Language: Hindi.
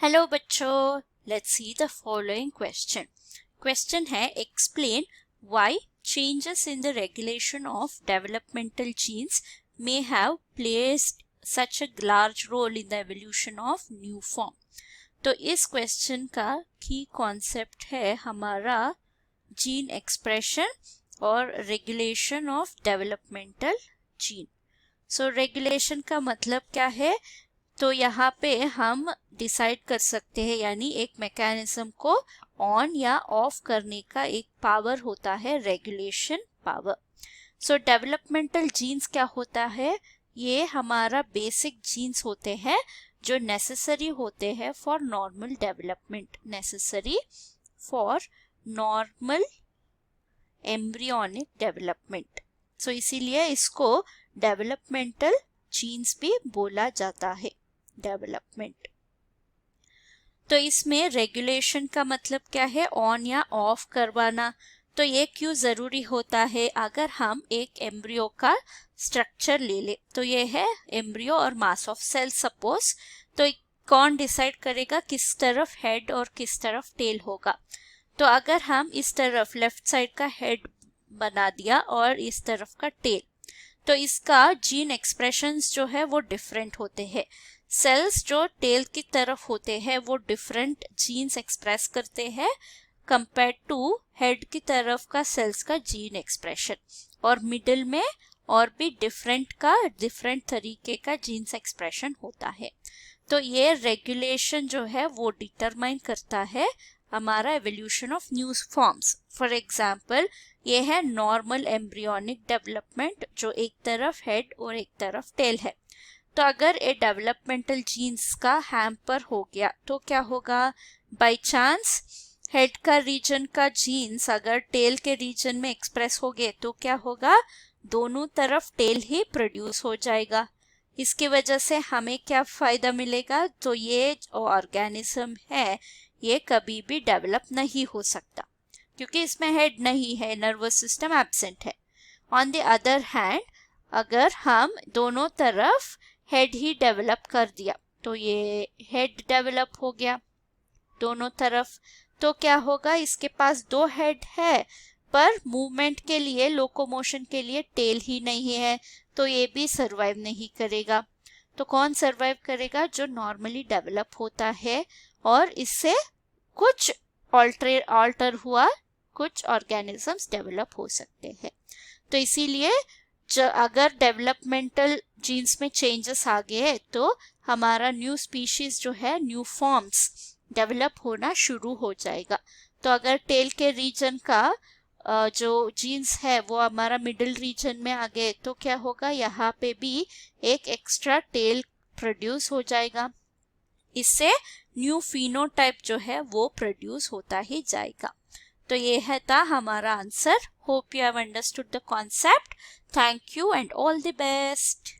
हेलो बच्चों, let's see the following question. Question है explain why changes in the regulation of developmental genes may have played such a large role in the evolution of new form। तो इस क्वेश्चन का की कॉन्सेप्ट है हमारा जीन एक्सप्रेशन और regulation of developmental gene. So regulation का मतलब क्या है? तो यहाँ पे हम डिसाइड कर सकते हैं, यानी एक मैकेनिज्म को ऑन या ऑफ करने का एक पावर होता है, रेगुलेशन पावर। सो डेवलपमेंटल जीन्स क्या होता है? ये हमारा बेसिक जीन्स होते हैं जो नेसेसरी होते हैं for normal development, necessary for normal embryonic development. So इसीलिए इसको डेवलपमेंटल जीन्स भी बोला जाता है, डेवलपमेंट। तो इसमें रेगुलेशन का मतलब क्या है? ऑन या ऑफ करवाना। तो ये क्यों जरूरी होता है? अगर हम एक एम्ब्रियो का स्ट्रक्चर ले ले, तो ये है एम्ब्रियो और मास ऑफ सेल सपोज, तो कौन डिसाइड करेगा किस तरफ हेड और किस तरफ टेल होगा? तो अगर हम इस तरफ लेफ्ट साइड का हेड बना दिया और इस तरफ का टेल, तो इसका जीन एक्सप्रेशंस जो है वो डिफरेंट होते हैं। सेल्स जो टेल की तरफ होते हैं वो डिफरेंट जीन्स एक्सप्रेस करते हैं कंपेयर टू हेड की तरफ का सेल्स का जीन एक्सप्रेशन, और मिडिल में और भी डिफरेंट तरीके का जीन्स एक्सप्रेशन होता है। तो ये रेगुलेशन जो है वो डिटरमाइन करता है हमारा evolution of new forms. For example, ये है नॉर्मल एम्ब्रियोनिक डेवलपमेंट, जो एक तरफ हेड और एक तरफ टेल है। तो अगर ये डेवलपमेंटल जीन्स का हैम्पर हो गया तो क्या होगा? बाय चांस हेड का रीजन का जीन्स अगर टेल के रीजन में एक्सप्रेस हो गए तो क्या होगा? दोनों तरफ टेल ही प्रोड्यूस हो जाएगा। इसकी वजह से हमें क्या फायदा मिलेगा? तो ये ऑर्गेनिज्म है ये कभी भी डेवलप नहीं हो सकता क्योंकि इसमें हेड नहीं है, नर्वस सिस्टम एब्सेंट है। ऑन द अदर हैंड, अगर हम दोनों तरफ हेड ही डेवलप कर दिया, तो ये हेड डेवलप हो गया दोनों तरफ, तो क्या होगा? इसके पास दो हेड है पर मूवमेंट के लिए, लोकोमोशन के लिए टेल ही नहीं है, तो ये भी सरवाइव नहीं करेगा। तो कौन सरवाइव करेगा? जो नॉर्मली डेवलप होता है और इससे कुछ ऑल्टर हुआ कुछ ऑर्गेनिजम्स डेवलप हो सकते हैं। तो इसीलिए अगर डेवलपमेंटल जीन्स में चेंजेस आ गए तो हमारा न्यू स्पीशीज जो है, न्यू फॉर्म्स डेवलप होना शुरू हो जाएगा। तो अगर टेल के रीजन का जो जीन्स है वो हमारा मिडिल रीजन में आ गए तो क्या होगा? यहाँ पे भी एक एक्स्ट्रा टेल प्रोड्यूस हो जाएगा, इससे न्यू फिनोटाइप जो है वो प्रोड्यूस होता ही जाएगा। तो ये है था हमारा answer. Hope you have understood the concept. Thank you and all the best.